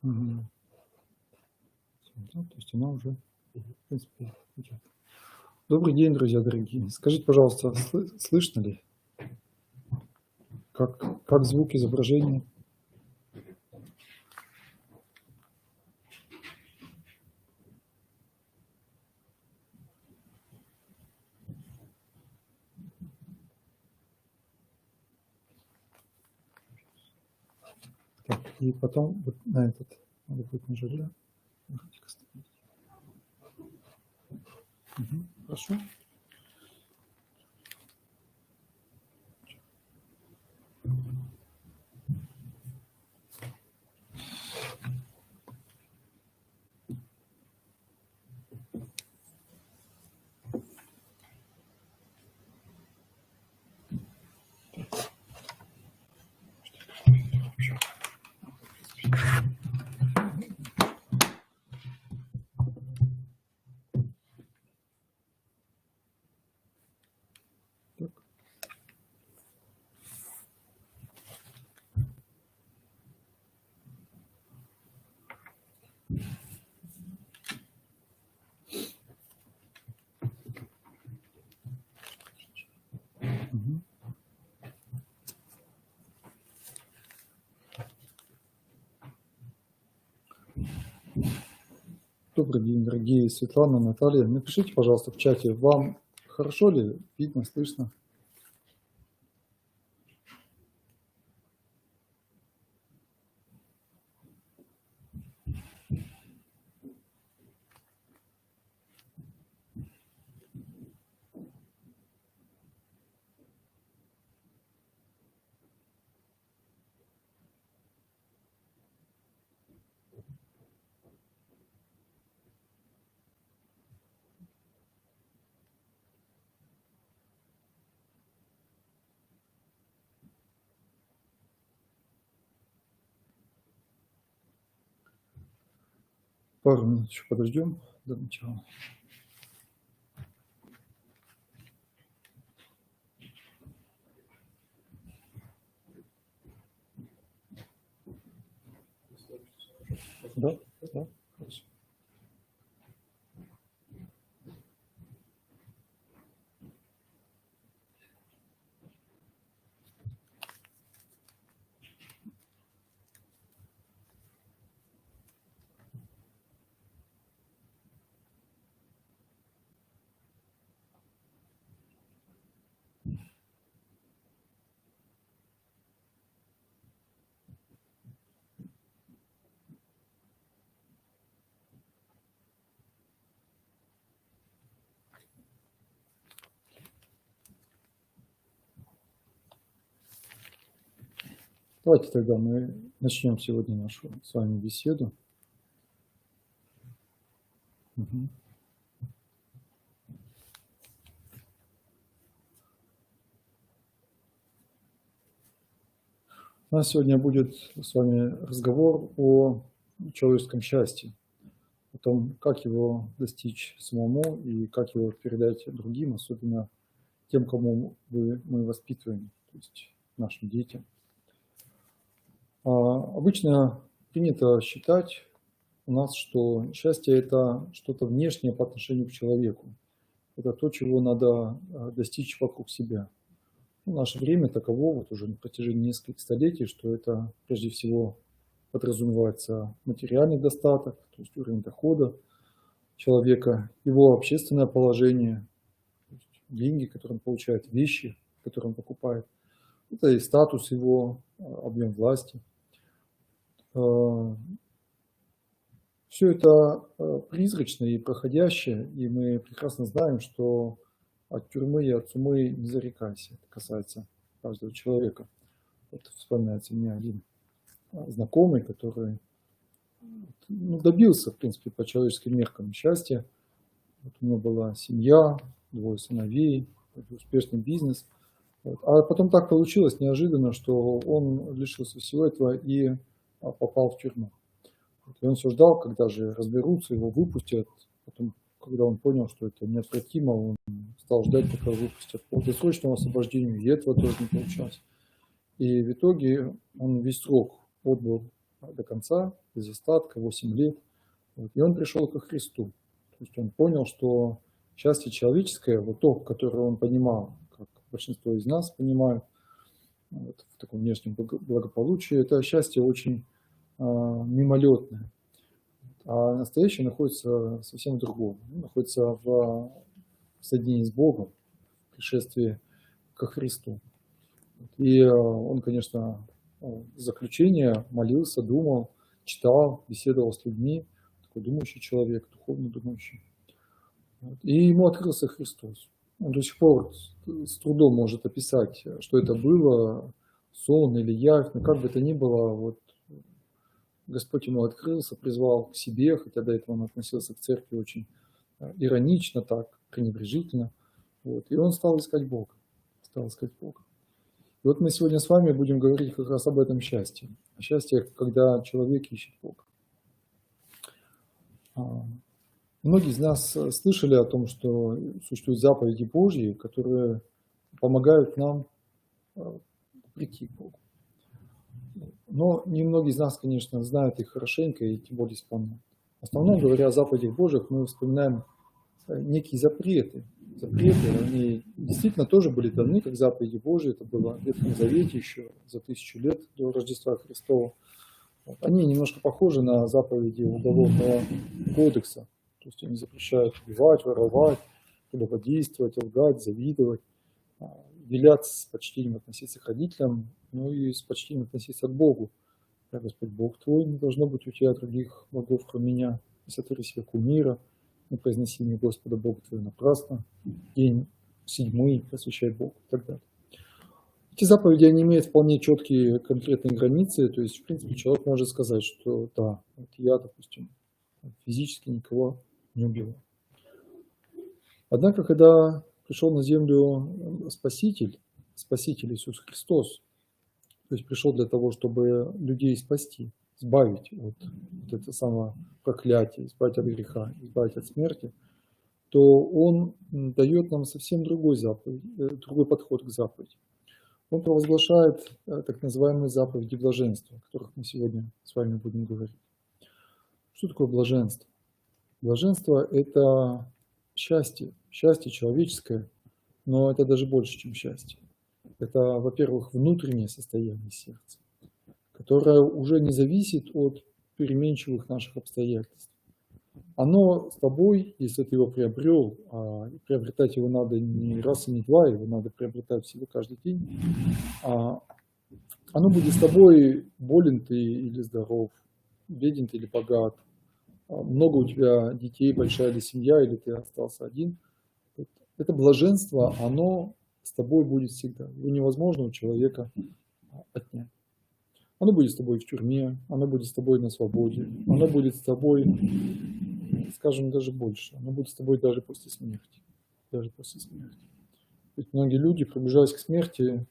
Мгм. Да, то есть она уже, в принципе, идет. Добрый день, друзья дорогие. Скажите, пожалуйста, слышно ли? Как звук, изображение? Так, и потом вот на этот надо будет нажать, да? Мгм, хорошо. Так. Мгм. Добрый день, дорогие Светлана, Наталья. Напишите, пожалуйста, в чате, вам хорошо ли видно, слышно? Пару минут еще подождем до начала. Да? Да? Хорошо. Давайте тогда мы начнем сегодня нашу с вами беседу. Мгм. У нас сегодня будет с вами разговор о человеческом счастье, о том, как его достичь самому и как его передать другим, особенно тем, кому мы воспитываем, то есть нашим детям. Обычно принято считать у нас, что счастье – это что-то внешнее по отношению к человеку. Это то, чего надо достичь вокруг себя. В наше время таково вот уже на протяжении нескольких столетий, что это прежде всего подразумевается материальный достаток, то есть уровень дохода человека, его общественное положение, то есть деньги, которые он получает, вещи, которые он покупает, это и статус его, объем власти. Все это призрачно и проходящее, и мы прекрасно знаем, что от тюрьмы и от сумы не зарекайся. Это касается каждого человека. Вот вспоминается мне один знакомый, который добился, в принципе, по человеческим меркам счастья. Вот у него была семья, 2 сыновей, успешный бизнес. Вот. А потом так получилось неожиданно, что он лишился всего этого и попал в тюрьму. И он все ждал, когда же разберутся, его выпустят. Потом, когда он понял, что это неотвратимо, он стал ждать, пока выпустят по досрочному освобождению, и этого тоже не получалось. И в итоге он весь срок отбыл до конца, без остатка, 8 лет. Вот. И он пришел ко Христу. То есть он понял, что счастье человеческое, вот то, которое он понимал, как большинство из нас понимают, вот, в таком внешнем благополучии, это счастье очень мимолетное. А настоящее находится совсем в другом. Находится в соединении с Богом, в пришествии ко Христу. И он, конечно, в заключение молился, думал, читал, беседовал с людьми, такой думающий человек, духовно думающий. И ему открылся Христос. Он до сих пор с трудом может описать, что это было, сон или явь, но как бы это ни было, вот Господь ему открылся, призвал к себе, хотя до этого он относился к церкви очень иронично, так, пренебрежительно. Вот. И он стал искать Бога. Стал искать Бога. И вот мы сегодня с вами будем говорить как раз об этом счастье. О счастье, когда человек ищет Бога. Многие из нас слышали о том, что существуют заповеди Божьи, которые помогают нам прийти к Богу. Но немногие из нас, конечно, знают их хорошенько и тем более исполняют. В основном, говоря о заповедях Божьих, мы вспоминаем некие запреты. Запреты, они действительно тоже были даны, как заповеди Божьи. Это было в Ветхом Завете еще за 1000 лет до Рождества Христова. Они немножко похожи на заповеди Уголовного кодекса. То есть они запрещают убивать, воровать, прелюбодействовать, лгать, завидовать, велят с почтением относиться к родителям, ну и с почтением относиться к Богу. Я Господь Бог твой, не должно быть у тебя других богов, кроме меня. Не сотвори себе кумира, не произноси имя Господа Бога твоего напрасно. День 7 посвящай Богу и так далее. Эти заповеди, они имеют вполне четкие конкретные границы, то есть, в принципе, человек может сказать, что да, вот я, допустим, физически никого не убивал. Однако, когда пришел на землю Спаситель Иисус Христос, то есть пришел для того, чтобы людей спасти, избавить от этого самого проклятия, избавить от греха, избавить от смерти, то Он дает нам совсем другой подход к заповеди. Он провозглашает так называемые заповеди блаженства, о которых мы сегодня с вами будем говорить. Что такое блаженство? Блаженство – это счастье человеческое, но это даже больше, чем счастье. Это, во-первых, внутреннее состояние сердца, которое уже не зависит от переменчивых наших обстоятельств. Оно с тобой, если ты его приобрел, а приобретать его надо не раз и не два, его надо приобретать всего каждый день, оно будет с тобой, болен ты или здоров, беден ты или богат, много у тебя детей, большая ли семья, или ты остался один. Это блаженство, оно с тобой будет всегда. Его невозможно у человека отнять. Оно будет с тобой в тюрьме, оно будет с тобой на свободе, оно будет с тобой, скажем, даже больше. Оно будет с тобой даже после смерти. Даже после смерти. Ведь многие люди, приближаясь к смерти,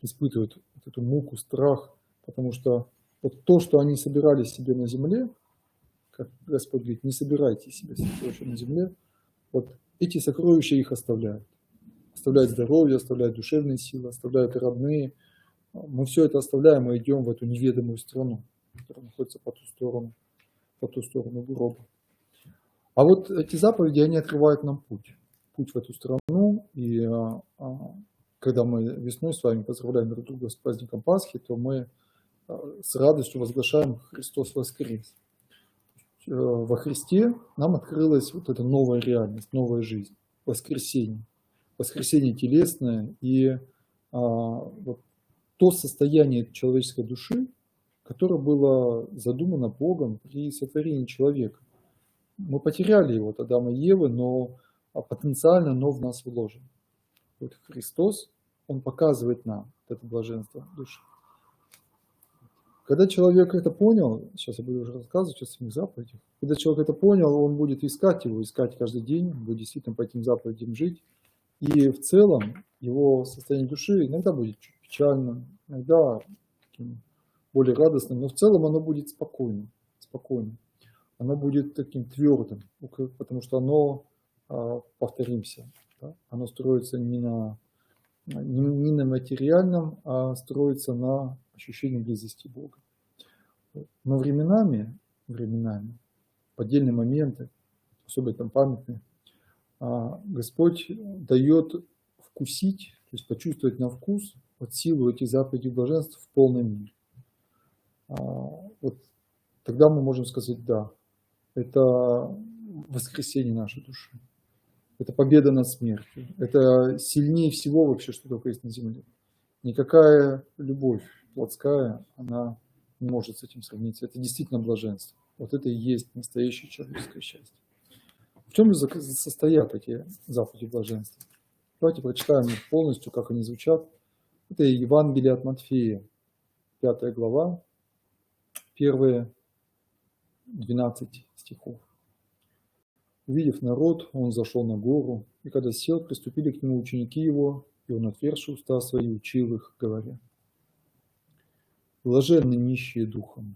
испытывают вот эту муку, страх, потому что вот то, что они собирали себе на земле, как Господь говорит, не собирайте себе сокровища на земле, вот эти сокровища их оставляют. Оставляют здоровье, оставляют душевные силы, оставляют и родные. Мы все это оставляем и идем в эту неведомую страну, которая находится по ту сторону гроба. А вот эти заповеди, они открывают нам путь в эту страну. И когда мы весной с вами поздравляем друг друга с праздником Пасхи, то мы с радостью возглашаем «Христос воскрес». Во Христе нам открылась вот эта новая реальность, новая жизнь, воскресение телесное и вот то состояние человеческой души, которое было задумано Богом при сотворении человека. Мы потеряли его от Адама и Евы, но потенциально оно в нас вложено. Вот Христос, Он показывает нам это блаженство души. Когда человек это понял, сейчас я буду уже рассказывать о самих заповедях, когда человек это понял, он будет искать каждый день, будет действительно по этим заповедям жить. И в целом его состояние души иногда будет чуть печальным, иногда таким более радостным, но в целом оно будет спокойным. Оно будет таким твердым, потому что оно, повторимся, да, оно строится не на материальном, а строится на ощущении близости Бога. Но временами, в отдельные моменты, особенно там памятные, Господь дает вкусить, то есть почувствовать на вкус вот силу этих заповедей блаженств в полной мере. Вот тогда мы можем сказать, да, это воскресение нашей души, это победа над смертью, это сильнее всего вообще, что только есть на земле. Никакая любовь плотская, она не может с этим сравниться. Это действительно блаженство. Вот это и есть настоящее человеческое счастье. В чем же состоят эти заповеди блаженства? Давайте прочитаем их полностью, как они звучат. Это Евангелие от Матфея, 5 глава, первые 12 стихов. Увидев народ, он зашел на гору, и когда сел, приступили к нему ученики его, и он, отверши уста свои, учил их, говоря: блаженны нищие духом,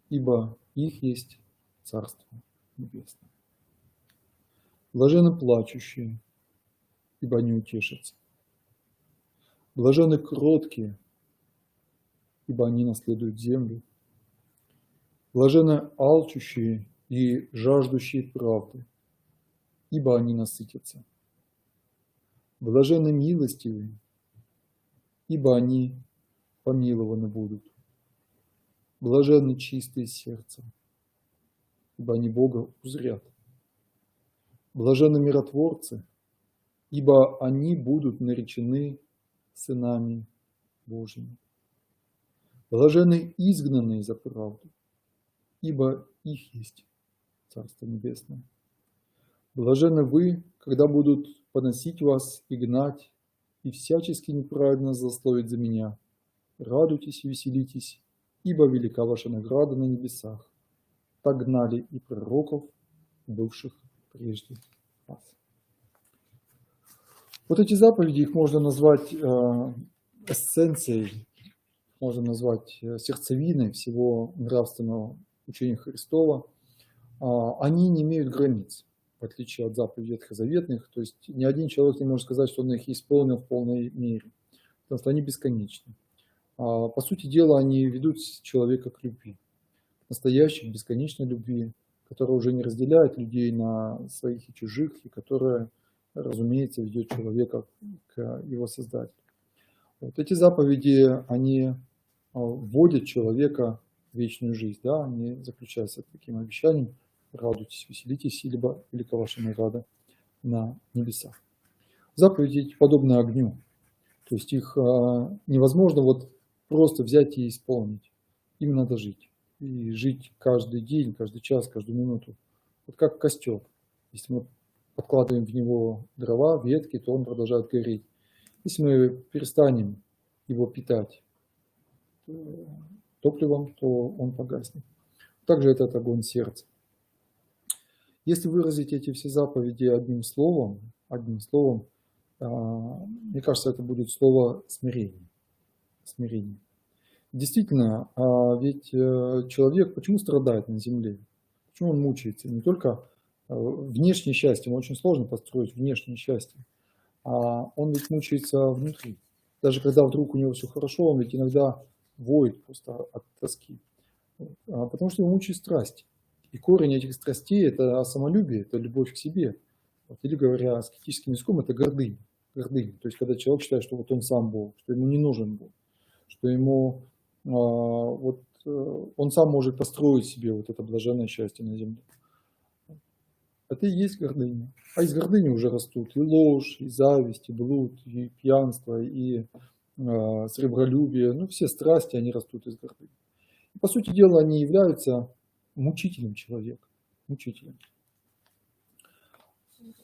ибо их есть Царство Небесное. Блаженны плачущие, ибо они утешатся. Блаженны кроткие, ибо они наследуют землю. Блаженны алчущие и жаждущие правды, ибо они насытятся. Блаженны милостивые, ибо они помилованы будут. Блаженны чистые сердцем, ибо они Бога узрят. Блаженны миротворцы, ибо они будут наречены сынами Божьими. Блаженны изгнанные за правду, ибо их есть Царство Небесное. Блаженны вы, когда будут поносить вас и гнать, и всячески неправедно злословить за меня. Радуйтесь и веселитесь, ибо велика ваша награда на небесах. Так гнали и пророков, бывших прежде вас. Вот эти заповеди, их можно назвать эссенцией, можно назвать сердцевиной всего нравственного учения Христова. Они не имеют границ, в отличие от заповедей ветхозаветных. То есть ни один человек не может сказать, что он их исполнил в полной мере, потому что они бесконечны. По сути дела, они ведут человека к любви, настоящей, бесконечной любви, которая уже не разделяет людей на своих и чужих, и которая, разумеется, ведет человека к его Создателю. Вот эти заповеди, они вводят человека в вечную жизнь, да? Они заключаются таким обещанием: радуйтесь, веселитесь, ибо велика ваша награда на небесах. Заповеди эти подобны огню, то есть их невозможно вот просто взять и исполнить. Им надо жить. И жить каждый день, каждый час, каждую минуту. Вот как костер. Если мы подкладываем в него дрова, ветки, то он продолжает гореть. Если мы перестанем его питать топливом, то он погаснет. Также этот огонь сердца. Если выразить эти все заповеди одним словом, мне кажется, это будет слово смирение. Смирение. Действительно, ведь человек почему страдает на земле? Почему он мучается? Не только внешнее счастье, ему очень сложно построить внешнее счастье, а он ведь мучается внутри. Даже когда вдруг у него все хорошо, он ведь иногда воет просто от тоски, потому что его мучает страсть. И корень этих страстей – это самолюбие, это любовь к себе. Вот, или говоря аскетическим языком, это гордыня. Гордыня. То есть когда человек считает, что вот он сам Бог, что ему не нужен Бог, что ему он сам может построить себе вот это блаженное счастье на земле. Это и есть гордыня. А из гордыни уже растут и ложь, и зависть, и блуд, и пьянство, и сребролюбие. Ну, все страсти, они растут из гордыни. И, по сути дела, они являются мучителем человека. Мучителем.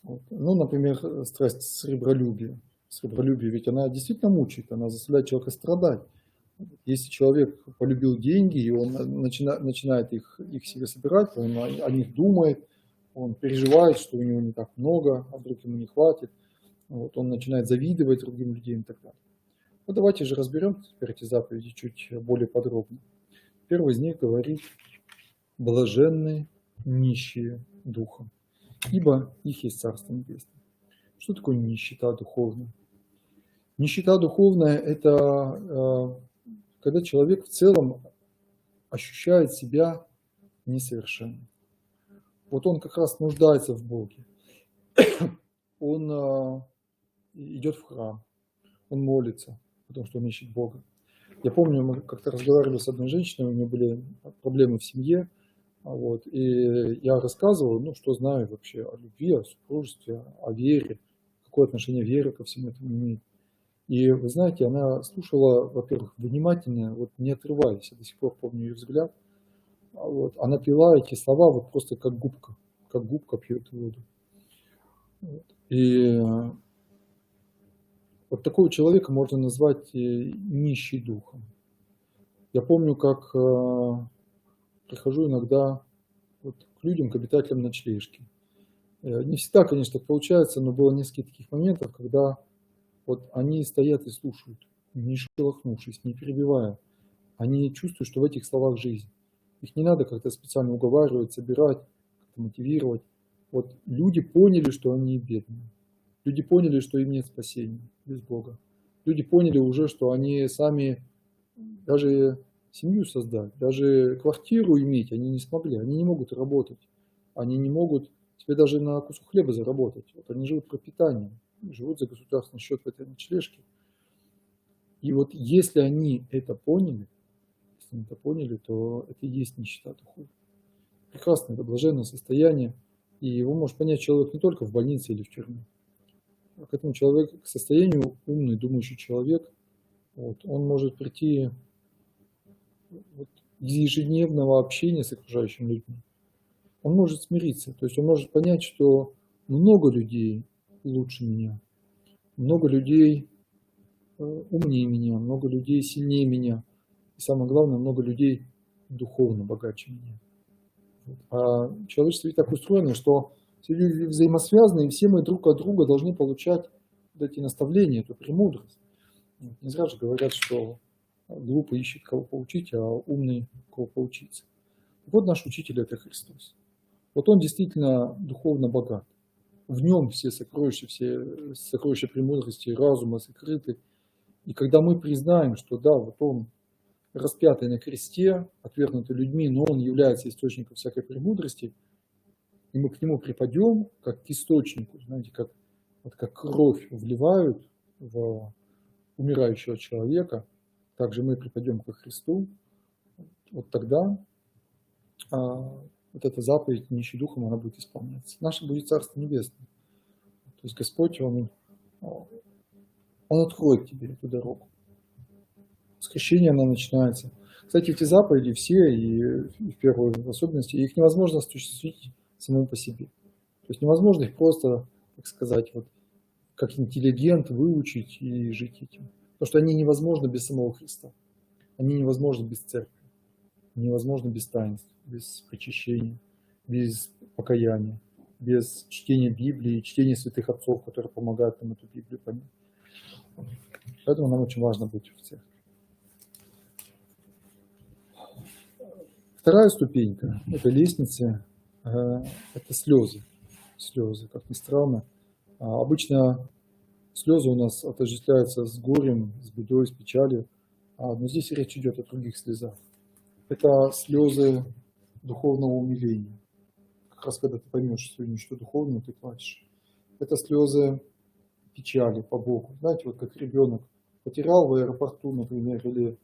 Вот. Ну, например, страсть сребролюбия. Сребролюбие, ведь она действительно мучает, она заставляет человека страдать. Если человек полюбил деньги, и он начинает их себе собирать, он о них думает, он переживает, что у него не так много, а вдруг ему не хватит, вот, он начинает завидовать другим людям и так далее. Ну, давайте же разберем теперь эти заповеди чуть более подробно. Первый из них говорит: блаженны нищие духом, ибо их есть Царство Небесное. Что такое нищета духовная? Нищета духовная – это когда человек в целом ощущает себя несовершенным. Вот он как раз нуждается в Боге. Он идет в храм, он молится, потому что он ищет Бога. Я помню, мы как-то разговаривали с одной женщиной, у нее были проблемы в семье, вот, и я рассказывал, ну, что знаю вообще о любви, о супружестве, о вере, какое отношение вера ко всему этому имеет. И вы знаете, она слушала, во-первых, внимательно, вот не отрываясь, я до сих пор помню ее взгляд. Вот, она пила эти слова вот просто как губка пьет воду. Вот. И вот такого человека можно назвать нищий духом. Я помню, как прихожу иногда вот к людям, к обитателям ночлежки. Не всегда, конечно, получается, но было несколько таких моментов, когда вот они стоят и слушают, не шелохнувшись, не перебивая. Они чувствуют, что в этих словах жизнь. Их не надо как-то специально уговаривать, собирать, как-то мотивировать. Вот люди поняли, что они бедные. Люди поняли, что им нет спасения без Бога. Люди поняли уже, что они сами даже семью создать, даже квартиру иметь они не смогли. Они не могут работать. Они не могут себе даже на кусок хлеба заработать. Вот они живут пропитанием, живут за государственный счет в этой ночлежке. И вот если они это поняли, то это и есть нищета духовная. Прекрасное, это блаженное состояние. И его может понять человек не только в больнице или в тюрьме. А к этому человеку, к состоянию умный, думающий человек, вот, он может прийти вот, из ежедневного общения с окружающими людьми. Он может смириться, то есть он может понять, что много людей лучше меня, много людей умнее меня, много людей сильнее меня. И самое главное, много людей духовно богаче меня. А человечество ведь так устроено, что все люди взаимосвязаны, и все мы друг от друга должны получать вот эти наставления, эту премудрость. Не зря же говорят, что глупый ищет кого поучить, а умный кого поучиться. Вот наш учитель – это Христос. Вот он действительно духовно богат. В нем все сокровища премудрости и разума сокрыты. И когда мы признаем, что да, вот он распятый на кресте, отвергнутый людьми, но он является источником всякой премудрости, и мы к нему припадем, как к источнику, знаете, как кровь вливают в умирающего человека, также мы припадем ко Христу, вот тогда вот эта заповедь нищий духом, она будет исполняться. Наше будет Царство Небесное. То есть Господь, Он откроет тебе эту дорогу. С крещения она начинается. Кстати, эти заповеди все, и в первую особенности, их невозможно осуществить самому по себе. То есть невозможно их просто, так сказать, вот, как интеллигент выучить и жить этим. Потому что они невозможны без самого Христа. Они невозможны без церкви. Невозможно без таинств, без причащения, без покаяния, без чтения Библии, чтения святых отцов, которые помогают нам эту Библию понять. Поэтому нам очень важно быть в церкви. Вторая ступенька этой лестницы – это слезы. Слезы, как ни странно. Обычно слезы у нас отождествляются с горем, с бедой, с печалью, но здесь речь идет о других слезах. Это слезы духовного умиления. Как раз когда ты поймешь сегодня, что духовное, ты плачешь. Это слезы печали по Богу. Знаете, вот как ребенок потерял в аэропорту, например, или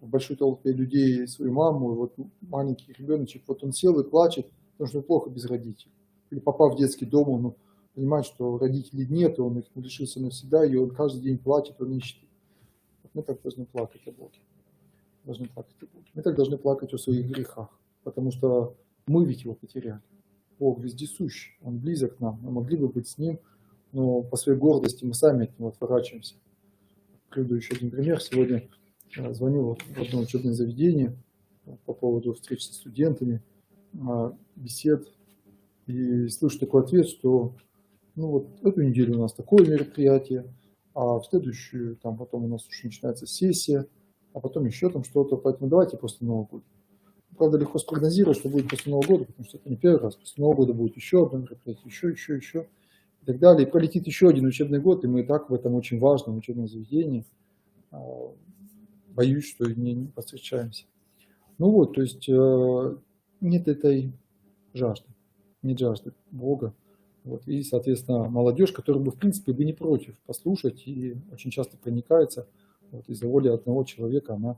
в большой толпе людей свою маму, вот маленький ребеночек, вот он сел и плачет, потому что плохо без родителей. Или попав в детский дом, он понимает, что родителей нет, он их лишился навсегда, и он каждый день плачет, он ищет. Вот мы так должны плакать о Боге. Мы так должны плакать о своих грехах, потому что мы ведь его потеряли. Бог вездесущ, Он близок к нам, мы могли бы быть с Ним, но по своей гордости мы сами от Него отворачиваемся. Приведу еще один пример. Сегодня звонил в одно учебное заведение по поводу встреч со студентами, бесед, и слышу такой ответ, что вот эту неделю у нас такое мероприятие, а в следующую, там потом у нас уже начинается сессия, а потом еще там что-то, поэтому давайте после Нового года. Правда, легко спрогнозировать, что будет после Нового года, потому что это не первый раз. После Нового года будет еще одно мероприятие, еще, и так далее. И пролетит еще один учебный год, и мы и так в этом очень важном учебном заведении. Боюсь, что не повстречаемся. Ну вот, то есть нет этой жажды, нет жажды Бога. Вот. И, соответственно, молодежь, которая бы, в принципе, бы не против послушать и очень часто проникается, вот, из-за воли одного человека она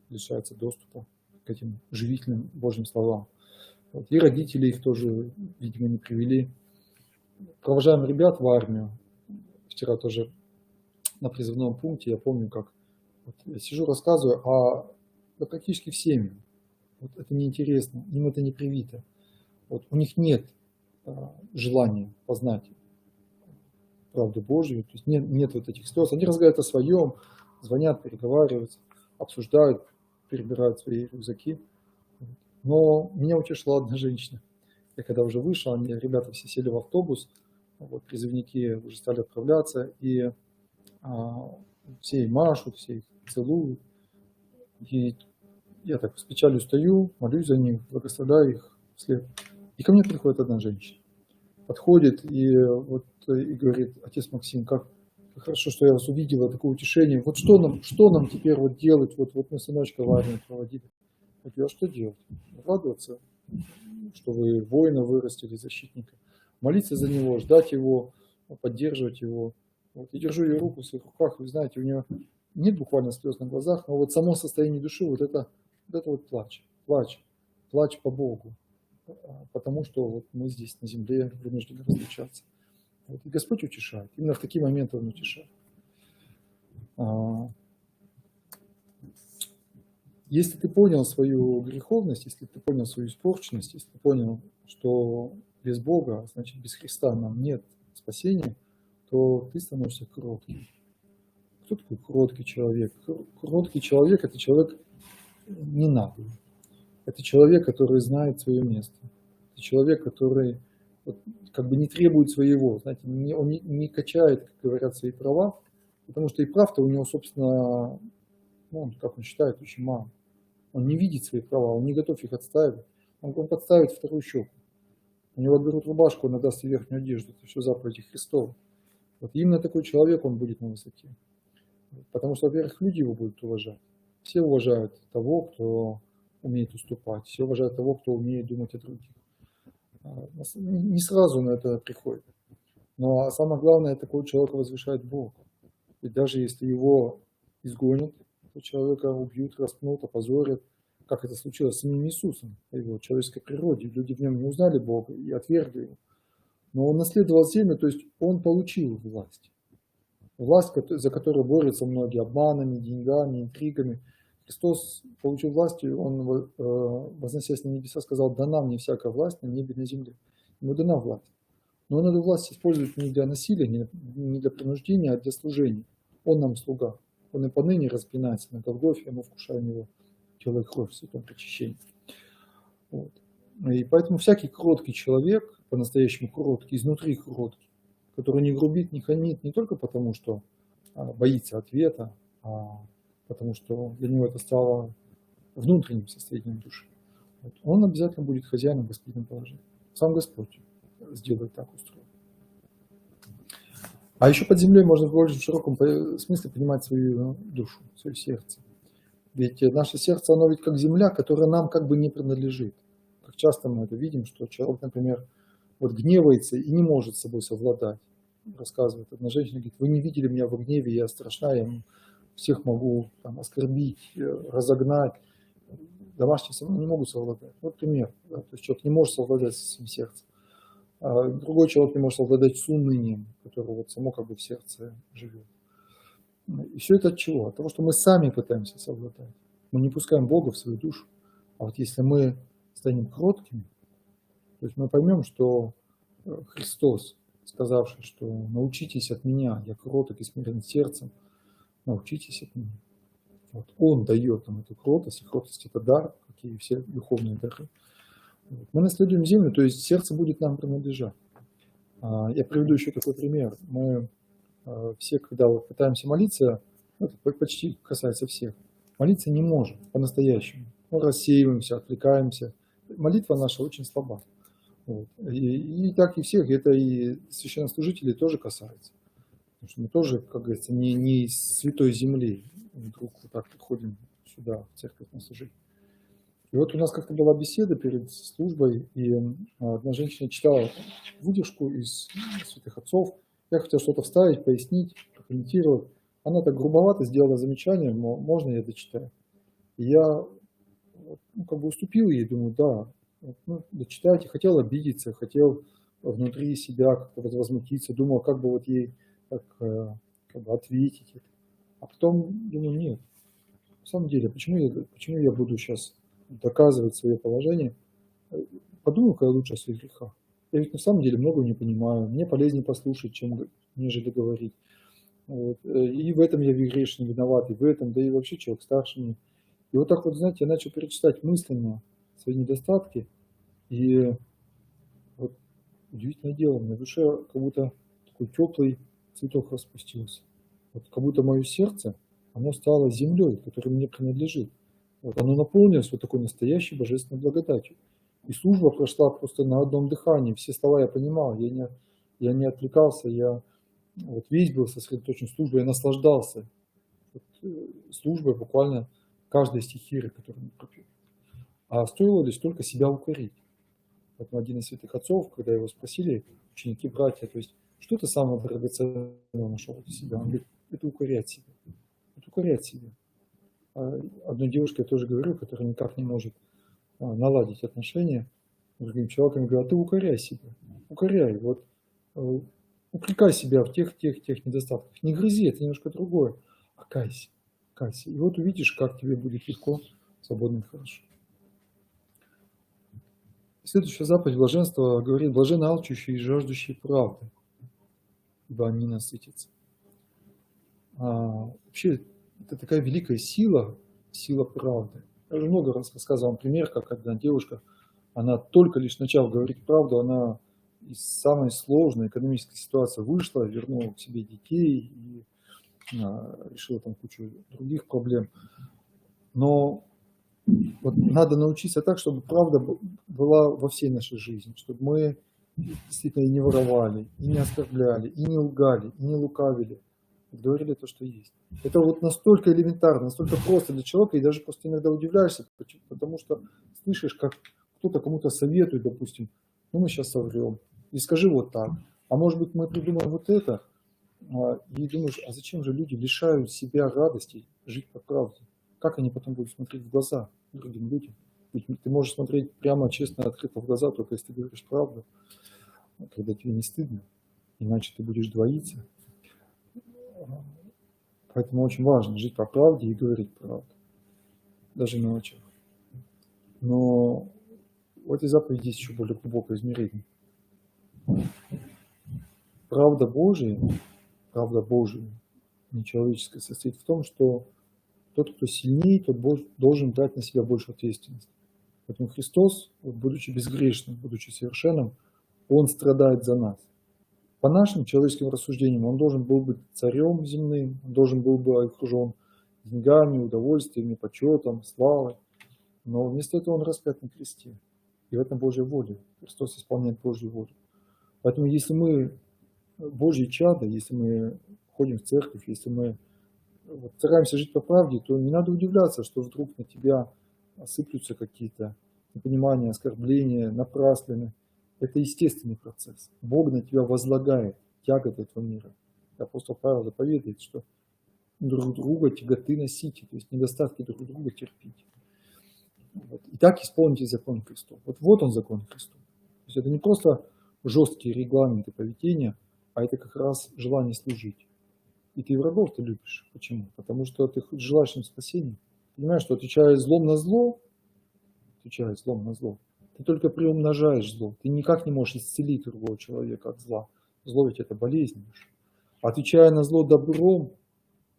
лишается доступа к этим живительным Божьим словам. Вот. И родители их тоже, видимо, не привели. Провожаем ребят в армию. Вчера тоже на призывном пункте, я помню, как вот я сижу, рассказываю, да практически всем вот это неинтересно, им это не привито. Вот у них нет желания познать правду Божию, то есть нет вот этих слез. Они разговаривают о своем, звонят, переговариваются, обсуждают, перебирают свои рюкзаки. Но меня утешила одна женщина. Я когда уже вышел, ребята все сели в автобус, вот, призывники уже стали отправляться, и все им машут, все их целуют. И я так с печалью стою, молюсь за них, благословляю их вслед. И ко мне приходит одна женщина. Подходит и говорит: отец Максим, как хорошо, что я вас увидела, такое утешение. Вот что нам теперь вот делать? Вот мы сыночка в армию проводили. Я говорю: а что делать? Радоваться, что вы воина вырастили, защитника. Молиться за него, ждать его, поддерживать его. Вот. И держу ее руку в своих руках. Вы знаете, у нее нет буквально слез на глазах, но вот само состояние души, вот это плач по Богу. Потому что вот мы здесь на земле вынуждены разлучаться. Вот. И Господь утешает. Именно в такие моменты Он утешает. Если ты понял свою греховность, если ты понял свою испорченность, если ты понял, что без Бога, значит без Христа нам нет спасения, то ты становишься кротким. Кто такой кроткий человек? Кроткий человек – это человек не наглый. Это человек, который знает свое место. Это человек, который вот, как бы не требует своего. Знаете, он не качает, как говорят, свои права, потому что и прав-то у него, собственно, как он считает, очень мало. Он не видит свои права, он не готов их отстаивать. Он подставит вторую щеку. У него отберут рубашку, он отдаст верхнюю одежду. Это все заповеди Христова. Вот именно такой человек он будет на высоте. Потому что, во-первых, люди его будут уважать. Все уважают того, кто умеет уступать. Все уважают того, кто умеет думать о других. Не сразу на это приходит. Но самое главное, такого человека возвышает Бог. И даже если его изгонят, то человека убьют, распнут, опозорят, как это случилось с самим Иисусом, в его человеческой природе. Люди в нем не узнали Бога и отвергли его. Но он наследовал землю, то есть он получил власть. Власть, за которую борются многие обманами, деньгами, интригами. Христос получил власть, и он, возносясь на небеса, сказал: дана мне всякая власть на небе и на земле. Ему дана власть. Но он эту власть использует не для насилия, не для принуждения, а для служения. Он нам слуга. Он и поныне распинается на Голгофе, мы вкушаем его тело и кровь в святом причащении. Вот. И поэтому всякий кроткий человек, по-настоящему кроткий, изнутри кроткий, который не грубит, не хамит, не только потому, что боится ответа, а потому что для него это стало внутренним состоянием души. Вот. Он обязательно будет хозяином господина положения. Сам Господь сделает так, устроит. А еще под землей можно в более широком смысле понимать свою душу, свое сердце. Ведь наше сердце, оно ведь как земля, которая нам как бы не принадлежит. Как часто мы это видим, что человек, например, вот гневается и не может с собой совладать. Рассказывает одна женщина, говорит: вы не видели меня в гневе, я страшна, я всех могу там оскорбить, разогнать. Домашние со мной не могут совладать. Вот пример. Да? То есть человек не может совладать со своим сердцем. А другой человек не может совладать с унынием, которое вот само как бы в сердце живет. И все это от чего? От того, что мы сами пытаемся совладать. Мы не пускаем Бога в свою душу. А вот если мы станем кроткими, то есть мы поймем, что Христос, сказавший, что научитесь от меня, я кроток и смирен сердцем, научитесь от меня. Вот. Он дает нам эту кротость, и кротость – это дар, как и все духовные дары. Вот. Мы наследуем землю, то есть сердце будет нам принадлежать. Я приведу еще такой пример. Мы все, когда вот пытаемся молиться, это почти касается всех, молиться не можем по-настоящему. Мы рассеиваемся, отвлекаемся. Молитва наша очень слаба. Вот. И так и всех, это и священнослужителей тоже касается. Потому что мы тоже, как говорится, не из святой земли вдруг вот так приходим сюда, в церковь на служение. И вот у нас как-то была беседа перед службой, и одна женщина читала выдержку из святых отцов. Я хотел что-то вставить, пояснить, прокомментировать. Она так грубовато сделала замечание, мол, можно я дочитаю? И я как бы уступил ей, думаю, да, дочитайте. Хотел обидеться, хотел внутри себя как-то возмутиться, думал, как бы вот ей как бы ответить. А потом думаю, нет, на самом деле, почему я буду сейчас доказывать свое положение? Подумаю-ка я лучше о своих грехах. Я ведь на самом деле много не понимаю, мне полезнее послушать, нежели говорить. Вот. И в этом я грешный, виноват, и в этом, да и вообще человек старше меня. И вот так вот, знаете, я начал перечислять мысленно свои недостатки, и вот удивительное дело, на душе как будто такой теплый цветок распустился. Вот как будто мое сердце, оно стало землей, которая мне принадлежит. Вот оно наполнилось вот такой настоящей божественной благодатью. И служба прошла просто на одном дыхании. Все слова я понимал, я не отвлекался, я вот весь был сосредоточен в службе, я наслаждался службой буквально каждой стихиры, которую мы пропели. А стоило лишь только себя укорить. Поэтому один из святых отцов, когда его спросили, ученики, братья, то есть, что ты самого драгоценного нашел для себя? Он говорит, это укорять себя. Это укорять себя. Одной девушке я тоже говорю, которая никак не может наладить отношения с другим человеком, я говорю, а ты укоряй себя. Укоряй. Вот упрекай себя в тех недостатках. Не грызи, это немножко другое. А кайся. Кайся. И вот увидишь, как тебе будет легко, свободно и хорошо. Следующая заповедь блаженства говорит, блаженны алчущие и жаждущие правды, ибо они насытятся. Вообще, это такая великая сила, сила правды. Я уже много раз рассказывал пример, как одна девушка, она только лишь начав говорить правду, она из самой сложной экономической ситуации вышла, вернула к себе детей и решила там кучу других проблем. Но вот надо научиться так, чтобы правда была во всей нашей жизни, чтобы мы действительно и не воровали, и не оскорбляли, и не лгали, и не лукавили. Говорили то, что есть. Это вот настолько элементарно, настолько просто для человека, и даже просто иногда удивляешься, потому что слышишь, как кто-то кому-то советует, допустим, ну мы сейчас соврем, и скажи вот так. А может быть мы придумаем вот это, и думаешь, а зачем же люди лишают себя радости жить по правде? Как они потом будут смотреть в глаза другим людям? Ведь ты можешь смотреть прямо, честно, открыто в глаза, только если ты говоришь правду, когда тебе не стыдно, иначе ты будешь двоиться. Поэтому очень важно жить по правде и говорить правду, даже в мелочах. Но в этой заповеди есть еще более глубокое измерение. Правда Божия, не человеческая, состоит в том, что тот, кто сильнее, тот должен брать на себя больше ответственности. Поэтому Христос, будучи безгрешным, будучи совершенным, Он страдает за нас. По нашим человеческим рассуждениям Он должен был быть царем земным, Он должен был быть окружен деньгами, удовольствиями, почетом, славой. Но вместо этого Он распят на кресте. И в этом Божья воля. Христос исполняет Божью волю. Поэтому если мы Божьи чада, если мы ходим в церковь, если мы стараемся жить по правде, то не надо удивляться, что вдруг на тебя осыплются какие-то непонимания, оскорбления, напраслины. Это естественный процесс. Бог на тебя возлагает тяготы этого мира. Апостол Павел заповедует, что друг друга тяготы носите, то есть недостатки друг друга терпите. Вот. И так исполните закон Христов. Вот он закон Христов. То есть это не просто жесткие регламенты поведения, а это как раз желание служить. И ты врагов-то любишь. Почему? Потому что ты желаешь им спасения. Понимаешь, что отвечая злом на зло, ты только приумножаешь зло. Ты никак не можешь исцелить другого человека от зла. Зло ведь это болезнь. Отвечая на зло добром,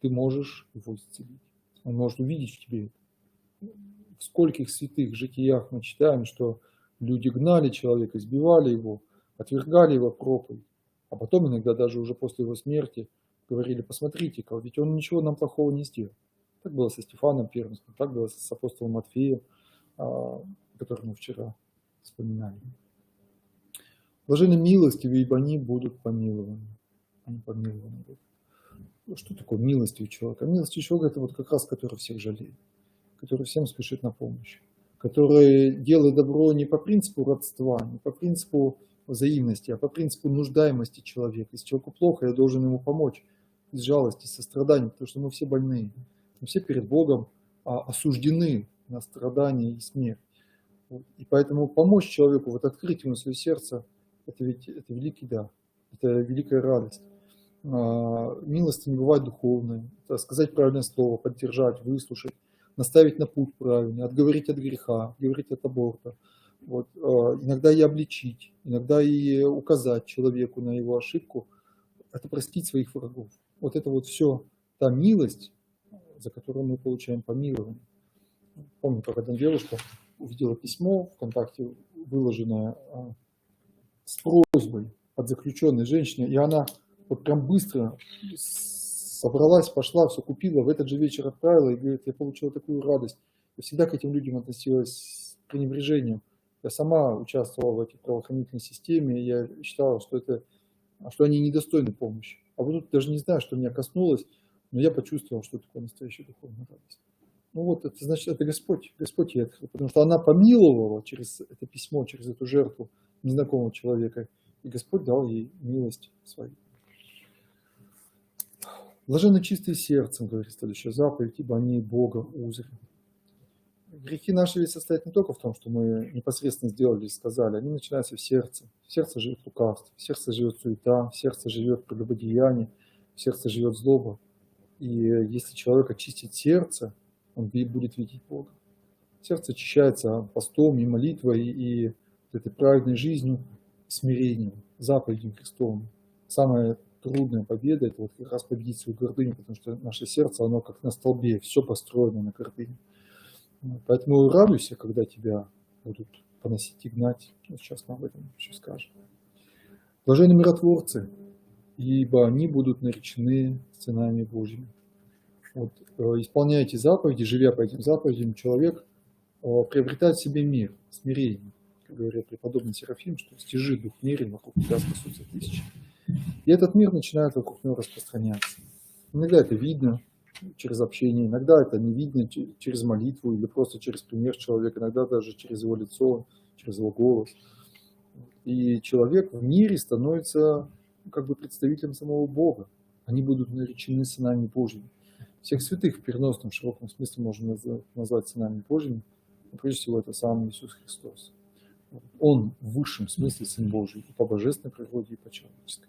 ты можешь его исцелить. Он может увидеть в тебе это. В скольких святых житиях мы читаем, что люди гнали человека, избивали его, отвергали его проповедь. А потом иногда даже уже после его смерти говорили, посмотрите-ка, ведь он ничего нам плохого не сделал. Так было со Стефаном Первенским, так было с апостолом Матфеем, который мы вчера вспоминали. Блаженны милостивые, ибо они будут помилованы. Они помилованы будут. Что такое милостивый человек? А милостивый человек — это вот как раз который всех жалеет, который всем спешит на помощь, который делает добро не по принципу родства, не по принципу взаимности, а по принципу нуждаемости человека. Если человеку плохо, я должен ему помочь из жалости, сострадания, потому что мы все больные. Мы все перед Богом осуждены на страдания и смерть. И поэтому помочь человеку, вот открыть ему свое сердце, это великий дар, это великая радость. Милости не бывает духовной. Это сказать правильное слово, поддержать, выслушать, наставить на путь правильный, отговорить от греха, отговорить от аборта. Вот. Иногда и обличить, иногда и указать человеку на его ошибку. Это простить своих врагов. Вот это вот все та милость, за которую мы получаем помилование. Помню, как одна девушка увидела письмо ВКонтакте, выложенное с просьбой от заключенной женщины, и она вот прям быстро собралась, пошла, все купила, в этот же вечер отправила и говорит, я получила такую радость. Я всегда к этим людям относилась с пренебрежением. Я сама участвовала в этой правоохранительной системе, и я считала, что они недостойны помощи. А вот тут даже не знаю, что меня коснулось, но я почувствовал, что такое настоящая духовная радость. Ну вот, это значит, это Господь ей открыл, потому что она помиловала через это письмо, через эту жертву незнакомого человека, и Господь дал ей милость свою. Блаженны чистые сердцем, говорит следующая заповедь, ибо они Бога узрят. Грехи наши ведь состоят не только в том, что мы непосредственно сделали и сказали, они начинаются в сердце. В сердце живет лукавство, в сердце живет суета, в сердце живет прелюбодеяние, в сердце живет злоба. И если человек очистит сердце, он будет видеть Бога. Сердце очищается постом и молитвой, и этой праведной жизнью, смирением, заповедью Христовым. Самая трудная победа – это вот как раз победить свою гордыню, потому что наше сердце, оно как на столбе, все построено на гордыне. Поэтому радуйся, когда тебя будут поносить и гнать. Вот сейчас мы об этом еще скажем. Блаженны миротворцы, ибо они будут наречены сынами Божьими. Вот, исполняя эти заповеди, живя по этим заповедям, человек приобретает в себе мир, смирение. Как говорит преподобный Серафим, что стяжи дух мира, вокруг тебя спасутся тысячи. И этот мир начинает вокруг него распространяться. Иногда это видно через общение, иногда это не видно через молитву или просто через пример человека, иногда даже через его лицо, через его голос. И человек в мире становится как бы представителем самого Бога. Они будут наречены сынами Божьими. Всех святых в переносном, широком смысле можно назвать сынами Божьими, но прежде всего это сам Иисус Христос. Он в высшем смысле Сын Божий и по божественной природе, и по человеческой.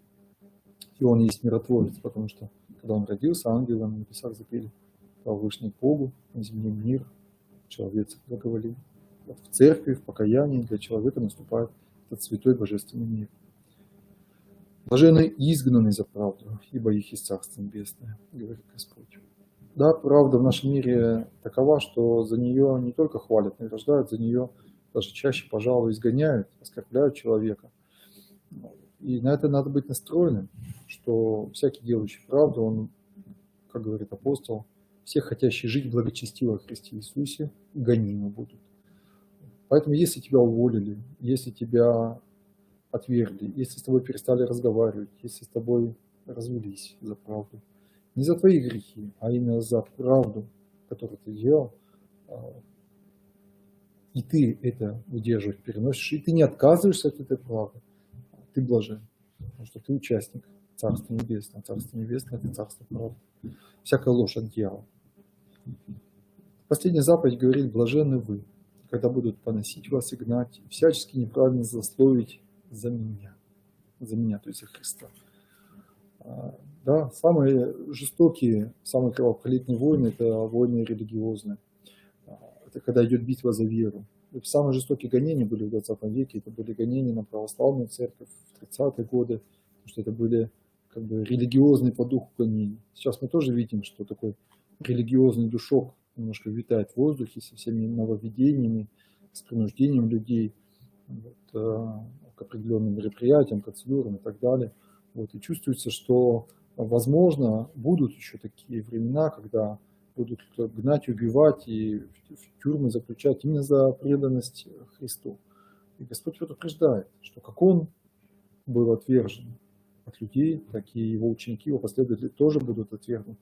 И Он есть миротворец, потому что когда Он родился, ангелы на небесах запели «Слава Вышний Богу, на земле мир, человек благоволил». Вот в церкви, в покаянии для человека наступает этот святой божественный мир. Блаженны изгнаны за правду, ибо их есть Царство Небесное, говорит Господь. Да, правда в нашем мире такова, что за нее не только хвалят, но и рождают за нее, даже чаще, пожалуй, изгоняют, оскорбляют человека. И на это надо быть настроенным, что всякий делающий правду, он, как говорит апостол, все хотящие жить благочестиво в Христе Иисусе гонимы будут. Поэтому если тебя уволили, если тебя отвергли, если с тобой перестали разговаривать, если с тобой развелись за правду, не за твои грехи, а именно за правду, которую ты делал, и ты это удерживаешь, переносишь, и ты не отказываешься от этой правды, ты блажен, потому что ты участник Царства Небесного. Царство Небесное – это Царство правды. Всякая ложь от дьявола. Последняя заповедь говорит: блаженны вы, когда будут поносить вас и гнать, и всячески неправильно злословить за меня, то есть за Христа. Да, самые жестокие, самые кровопролитные войны – это войны религиозные. Это когда идет битва за веру. Самые жестокие гонения были в 20 веке, это были гонения на православную церковь в 30-е годы, потому что это были как бы религиозные по духу гонения. Сейчас мы тоже видим, что такой религиозный душок немножко витает в воздухе со всеми нововведениями, с принуждением людей к определенным мероприятиям, процедурам и так далее. И чувствуется, что, возможно, будут еще такие времена, когда будут гнать, убивать и в тюрьмы заключать именно за преданность Христу. И Господь предупреждает, что как Он был отвержен от людей, так и Его ученики, Его последователи тоже будут отвергнуты.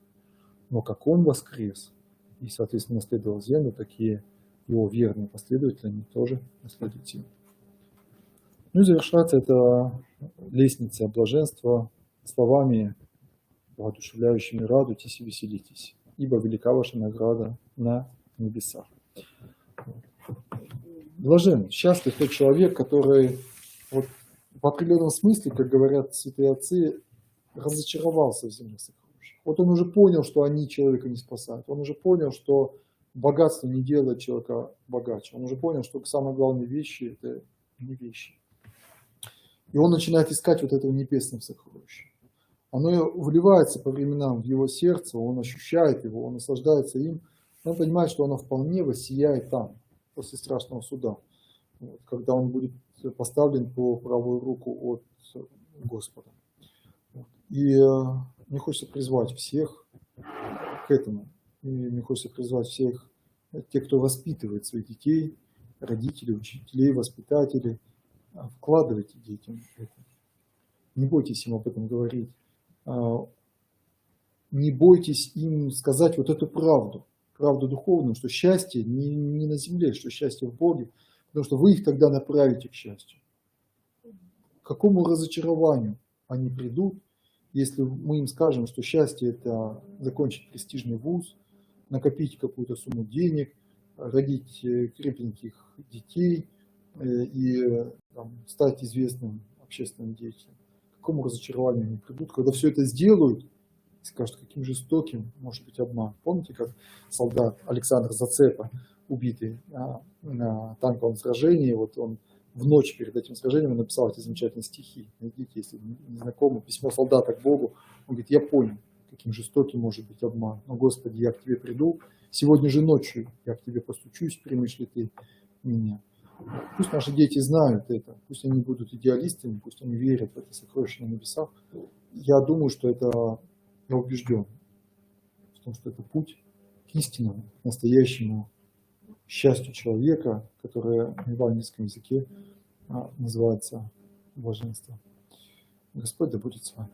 Но как Он воскрес и, соответственно, наследовал землю, такие его верные последователи, они тоже наследуют им. Ну и завершается эта лестница блаженства словами, воодушевляющими: радуйтесь и веселитесь, ибо велика ваша награда на небесах. Блажен, счастлив тот человек, который вот в определенном смысле, как говорят святые отцы, разочаровался в земных сокровищах. Вот он уже понял, что они человека не спасают. Он уже понял, что богатство не делает человека богаче. Он уже понял, что самые главные вещи – это не вещи. И он начинает искать вот этого небесного сокровища. Оно вливается по временам в его сердце, он ощущает его, он наслаждается им. Он понимает, что оно вполне воссияет там, после страшного суда, вот, когда он будет поставлен по правую руку от Господа. И мне хочется призвать всех к этому. И мне хочется призвать всех, тех, кто воспитывает своих детей, родителей, учителей, воспитателей, вкладывайте детям это. Не бойтесь им об этом говорить. Не бойтесь им сказать вот эту правду духовную, что счастье не на земле, что счастье в Боге, потому что вы их тогда направите к счастью. К какому разочарованию они придут, если мы им скажем, что счастье – это закончить престижный вуз, накопить какую-то сумму денег, родить крепеньких детей и стать известным общественным деятелем. К какому разочарованию они придут, когда все это сделают, скажут, каким жестоким может быть обман. Помните, как солдат Александр Зацепа, убитый на танковом сражении, вот он в ночь перед этим сражением написал эти замечательные стихи. Найдите, если не знакомы, письмо солдата к Богу. Он говорит: я понял, каким жестоким может быть обман. Но, Господи, я к Тебе приду, сегодня же ночью я к Тебе постучусь, примешь ли Ты меня. Пусть наши дети знают это, пусть они будут идеалистами, пусть они верят в это сокровище на небесах. Я думаю, что это, я убежден в том, что это путь к истинному, настоящему счастью человека, которое на евангельском языке называется блаженство. Господь да будет с вами.